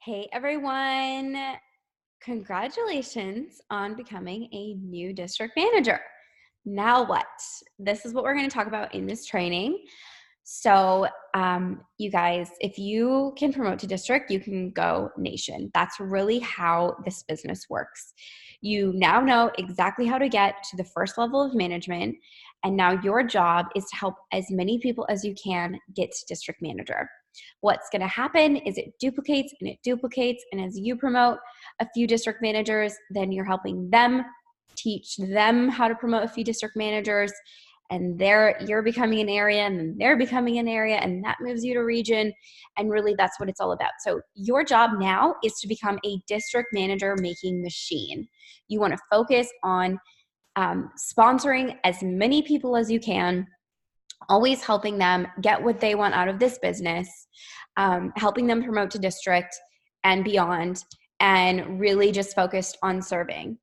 Hey everyone, congratulations on becoming a new district manager. Now what? This is what we're going to talk about in this training. So, you guys, if you can promote to district, you can go nation. That's really how this business works. You now know exactly how to get to the first level of management, and now your job is to help as many people as you can get to district manager. What's going to happen is it duplicates and it duplicates, and as you promote a few district managers, then you're helping them teach them how to promote a few district managers, and you're becoming an area, and then they're becoming an area, and that moves you to region. And really that's what it's all about. So your job now is to become a district manager making machine. You want to focus on sponsoring as many people as you can, always helping them get what they want out of this business, helping them promote to district and beyond, and really just focused on serving.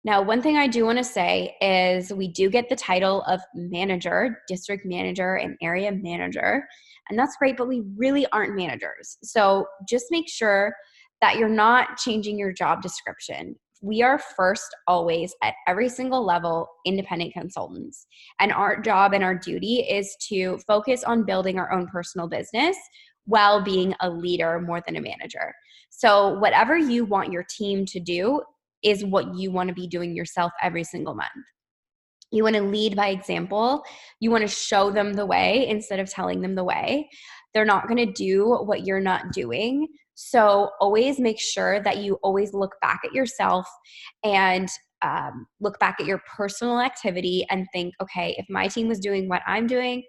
Now, one thing I do want to say is we do get the title of manager, district manager, and area manager, and that's great, but we really aren't managers. So just make sure that you're not changing your job description. We are first always at every single level independent consultants, and our job and our duty is to focus on building our own personal business while being a leader more than a manager. So whatever you want your team to do is what you want to be doing yourself every single month. You want to lead by example. You want to show them the way instead of telling them the way. They're not going to do what you're not doing. So always make sure that you always look back at yourself and look back at your personal activity and think, okay, if my team was doing what I'm doing,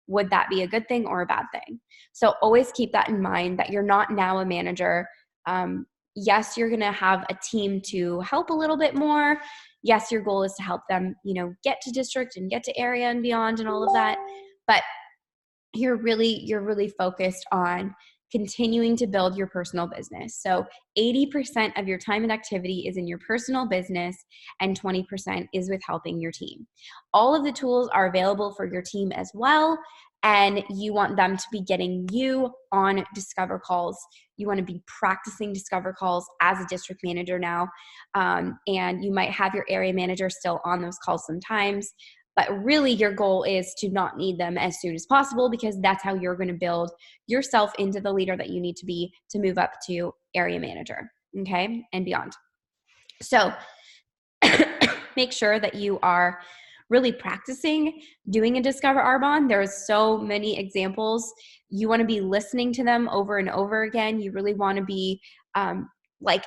would that be a good thing or a bad thing? So always keep that in mind that you're not now a manager. Yes, you're going to have a team to help a little bit more. Yes, your goal is to help them, get to district and get to area and beyond and all of that. But you're really focused on continuing to build your personal business. So 80% of your time and activity is in your personal business, and 20% is with helping your team. All of the tools are available for your team as well, and you want them to be getting you on Discover calls. You want to be practicing Discover calls as a district manager now, and you might have your area manager still on those calls sometimes. But really, your goal is to not need them as soon as possible, because that's how you're going to build yourself into the leader that you need to be to move up to area manager, okay, and beyond. So make sure that you are really practicing doing a Discover Arbonne. There's so many examples. You want to be listening to them over and over again. You really want to be like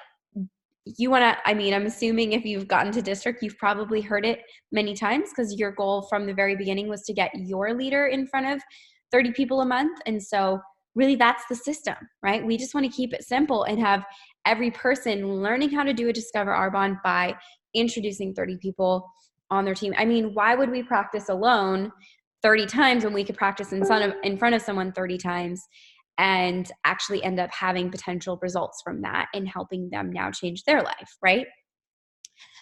I'm assuming if you've gotten to district, you've probably heard it many times, because your goal from the very beginning was to get your leader in front of 30 people a month. And so really that's the system, right? We just want to keep it simple and have every person learning how to do a Discover Arbonne by introducing 30 people on their team. I mean, why would we practice alone 30 times when we could practice in front of someone 30 times and actually end up having potential results from that and helping them now change their life, right?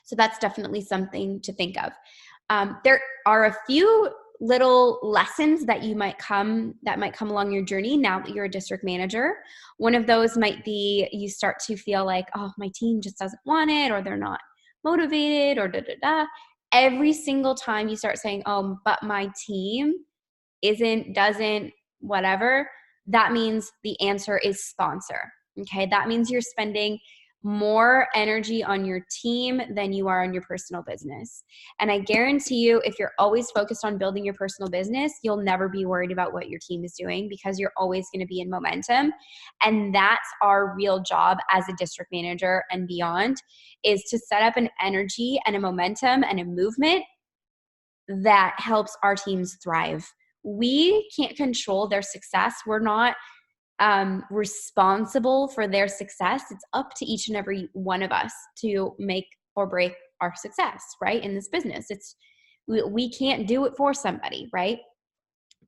So that's definitely something to think of. There are a few little lessons that might come along your journey now that you're a district manager. One of those might be you start to feel like, oh, my team just doesn't want it, or they're not motivated, or da da da. Every single time you start saying, oh, but my team doesn't, whatever, that means the answer is sponsor. Okay, that means you're spending more energy on your team than you are on your personal business. And I guarantee you, if you're always focused on building your personal business, you'll never be worried about what your team is doing, because you're always going to be in momentum. And that's our real job as a district manager and beyond, is to set up an energy and a momentum and a movement that helps our teams thrive. We can't control their success. We're not responsible for their success. It's up to each and every one of us to make or break our success, right? In this business, we can't do it for somebody, right?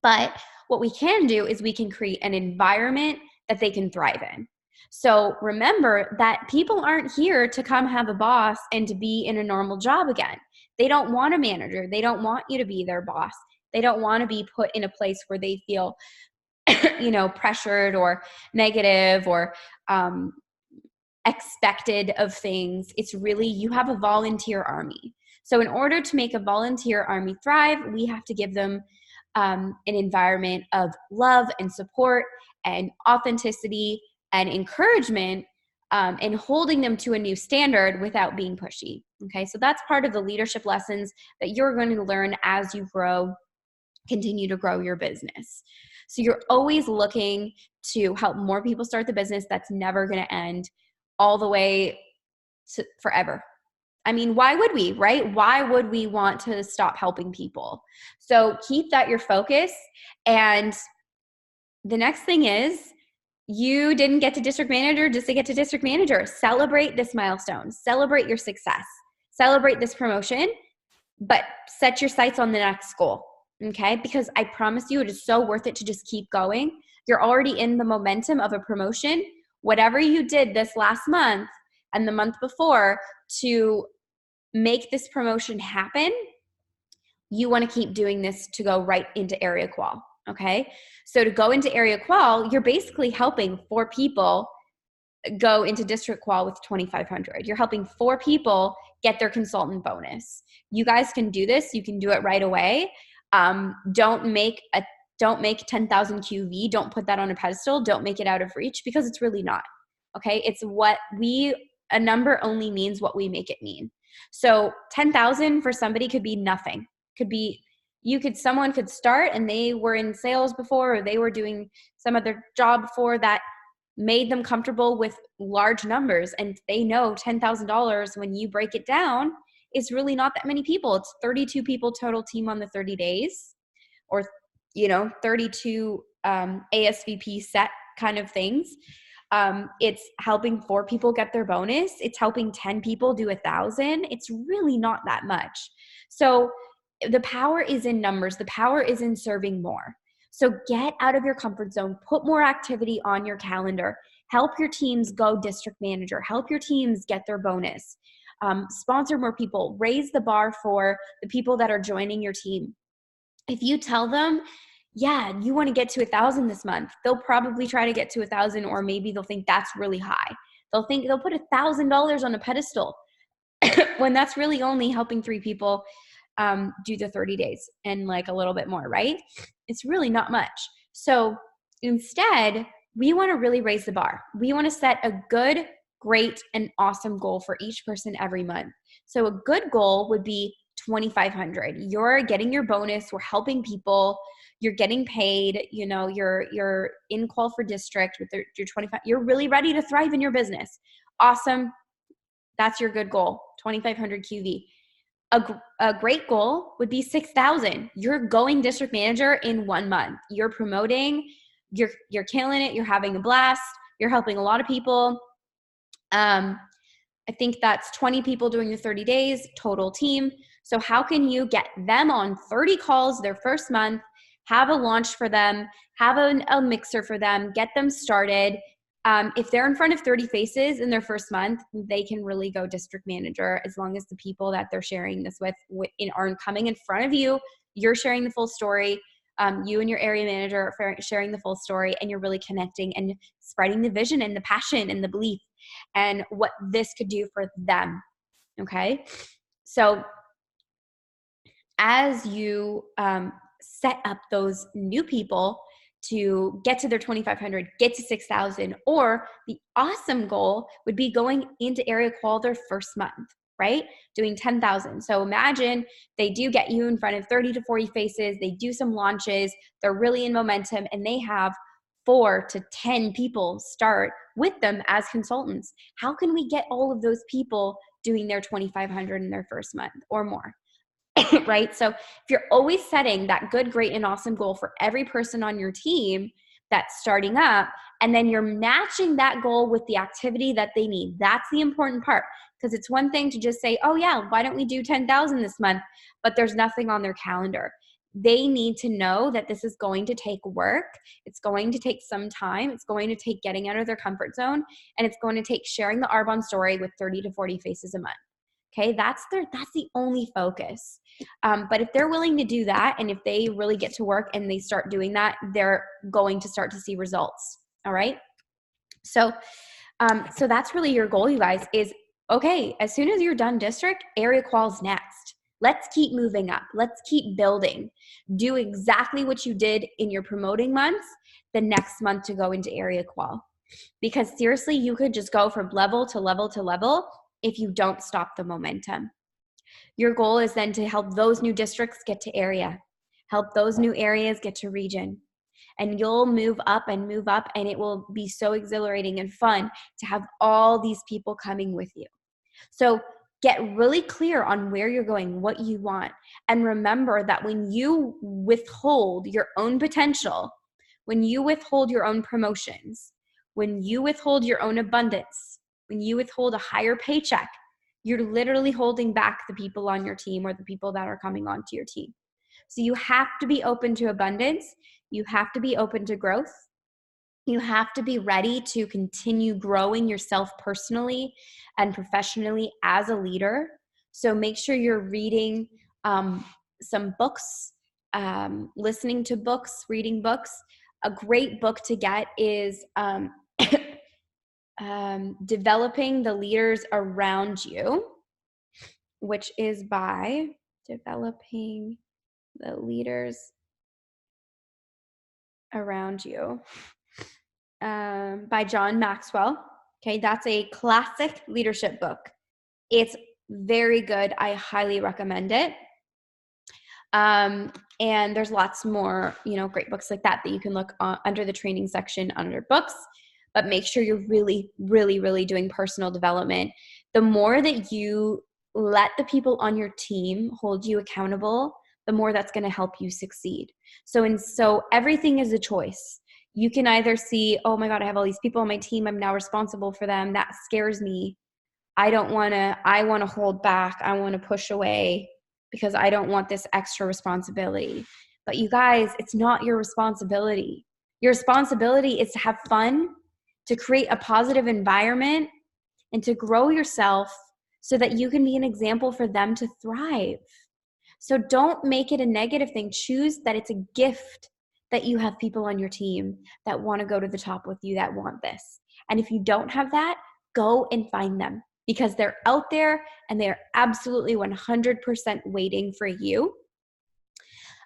But what we can do is we can create an environment that they can thrive in. So remember that people aren't here to come have a boss and to be in a normal job again. They don't want a manager. They don't want you to be their boss. They don't want to be put in a place where they feel pressured or negative, or expected of things. It's really, you have a volunteer army. So in order to make a volunteer army thrive, we have to give them an environment of love and support and authenticity and encouragement, and holding them to a new standard without being pushy. Okay, so that's part of the leadership lessons that you're going to learn as you continue to grow your business. So you're always looking to help more people start the business. That's never going to end all the way to forever. I mean, why would we, right? Why would we want to stop helping people? So keep that your focus. And the next thing is, you didn't get to district manager just to get to district manager. Celebrate this milestone. Celebrate your success. Celebrate this promotion, but set your sights on the next goal, okay? Because I promise you, it is so worth it to just keep going. You're already in the momentum of a promotion. Whatever you did this last month and the month before to make this promotion happen, you want to keep doing this to go right into area qual, okay? So to go into area qual, you're basically helping 4 people go into district qual with 2,500. You're helping 4 people get their consultant bonus. You guys can do this. You can do it right away. Don't make 10,000 QV. Don't put that on a pedestal. Don't make it out of reach, because it's really not. Okay, it's a number only means what we make it mean. So 10,000 for somebody could be nothing. Someone could start and they were in sales before, or they were doing some other job before that made them comfortable with large numbers, and they know $10,000 when you break it down is really not that many people. It's 32 people total team on the 30 days, or 32 ASVP set kind of things. It's helping 4 people get their bonus. It's helping 10 people do 1,000. It's really not that much. So the power is in numbers. The power is in serving more. So get out of your comfort zone, put more activity on your calendar, help your teams go district manager, help your teams get their bonus, sponsor more people, raise the bar for the people that are joining your team. If you tell them, yeah, you want to get to 1,000 this month, they'll probably try to get to 1,000, or maybe they'll think that's really high. They'll put $1,000 on a pedestal when that's really only helping 3 people do the 30 days and like a little bit more, right? It's really not much. So instead, we want to really raise the bar. We want to set a good, great, and awesome goal for each person every month. So a good goal would be 2,500. You're getting your bonus. We're helping people. You're getting paid. You're in qual for district with your 25. You're really ready to thrive in your business. Awesome. That's your good goal, 2,500 QV. A great goal would be 6,000. You're going district manager in 1 month. You're promoting, you're killing it. You're having a blast. You're helping a lot of people. I think that's 20 people doing the 30 days total team. So how can you get them on 30 calls their first month, have a launch for them, have a mixer for them, get them started. If they're in front of 30 faces in their first month, they can really go district manager, as long as the people that they're sharing this with are coming in front of you. You're sharing the full story. You and your area manager are sharing the full story, and you're really connecting and spreading the vision and the passion and the belief and what this could do for them. Okay. So as you set up those new people to get to their 2,500, get to 6,000, or the awesome goal would be going into area qual their first month, right? Doing 10,000. So imagine they do get you in front of 30 to 40 faces. They do some launches. They're really in momentum, and they have 4 to 10 people start with them as consultants. How can we get all of those people doing their 2,500 in their first month or more? Right? So if you're always setting that good, great, and awesome goal for every person on your team that's starting up, and then you're matching that goal with the activity that they need, that's the important part. Because it's one thing to just say, oh yeah, why don't we do 10,000 this month? But there's nothing on their calendar. They need to know that this is going to take work. It's going to take some time. It's going to take getting out of their comfort zone. And it's going to take sharing the Arbonne story with 30 to 40 faces a month. Okay, that's the only focus. But if they're willing to do that, and if they really get to work and they start doing that, they're going to start to see results. All right. So So that's really your goal, you guys, is okay, as soon as you're done district, area qual's next. Let's keep moving up. Let's keep building. Do exactly what you did in your promoting months the next month to go into area qual. Because seriously, you could just go from level to level to level if you don't stop the momentum. Your goal is then to help those new districts get to area, help those new areas get to region. And you'll move up, and it will be so exhilarating and fun to have all these people coming with you. So get really clear on where you're going, what you want. And remember that when you withhold your own potential, when you withhold your own promotions, when you withhold your own abundance, when you withhold a higher paycheck, you're literally holding back the people on your team or the people that are coming onto your team. So you have to be open to abundance. You have to be open to growth. You have to be ready to continue growing yourself personally and professionally as a leader. So make sure you're reading some books, listening to books, reading books. A great book to get is Developing the Leaders Around You, which is by Developing the Leaders Around You by John Maxwell. Okay, that's a classic leadership book. It's very good. I highly recommend it. And there's lots more, great books like that you can look under the training section under books. But make sure you're really, really, really doing personal development. The more that you let the people on your team hold you accountable, the more that's going to help you succeed. So everything is a choice. You can either see, oh my God, I have all these people on my team, I'm now responsible for them. That scares me. I want to hold back. I want to push away because I don't want this extra responsibility. But you guys, it's not your responsibility. Your responsibility is to have fun, to create a positive environment, and to grow yourself so that you can be an example for them to thrive. So don't make it a negative thing. Choose that it's a gift that you have people on your team that want to go to the top with you, that want this. And if you don't have that, go and find them because they're out there and they're absolutely 100% waiting for you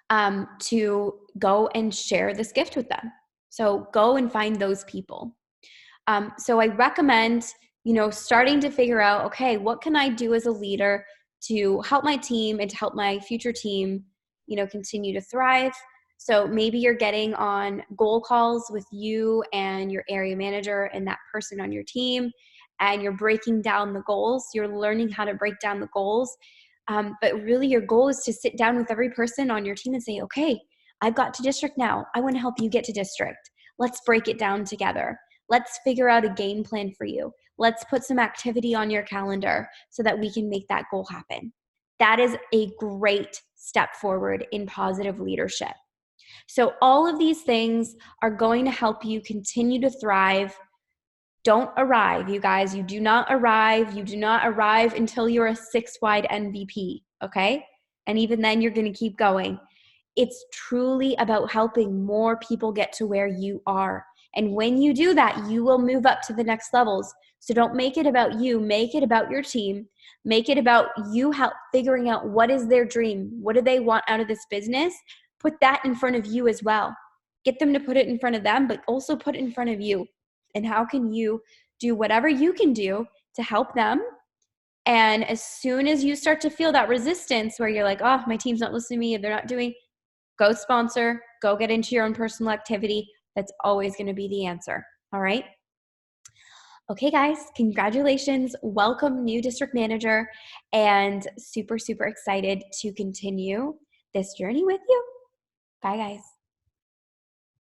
to go and share this gift with them. So go and find those people. So I recommend, starting to figure out, okay, what can I do as a leader to help my team and to help my future team, continue to thrive. So maybe you're getting on goal calls with you and your area manager and that person on your team, and you're breaking down the goals. You're learning how to break down the goals. But really your goal is to sit down with every person on your team and say, okay, I've got to district now. I want to help you get to district. Let's break it down together. Let's figure out a game plan for you. Let's put some activity on your calendar so that we can make that goal happen. That is a great step forward in positive leadership. So all of these things are going to help you continue to thrive. Don't arrive, you guys. You do not arrive. You do not arrive until you're a 6-wide MVP, okay? And even then, you're going to keep going. It's truly about helping more people get to where you are. And when you do that, you will move up to the next levels. So don't make it about you. Make it about your team. Make it about you figuring out what is their dream. What do they want out of this business? Put that in front of you as well. Get them to put it in front of them, but also put it in front of you. And how can you do whatever you can do to help them? And as soon as you start to feel that resistance where you're like, oh, my team's not listening to me, they're not doing, go sponsor, go get into your own personal activity. That's always going to be the answer. All right. Okay, guys, congratulations. Welcome, new district manager, and super, super excited to continue this journey with you. Bye, guys.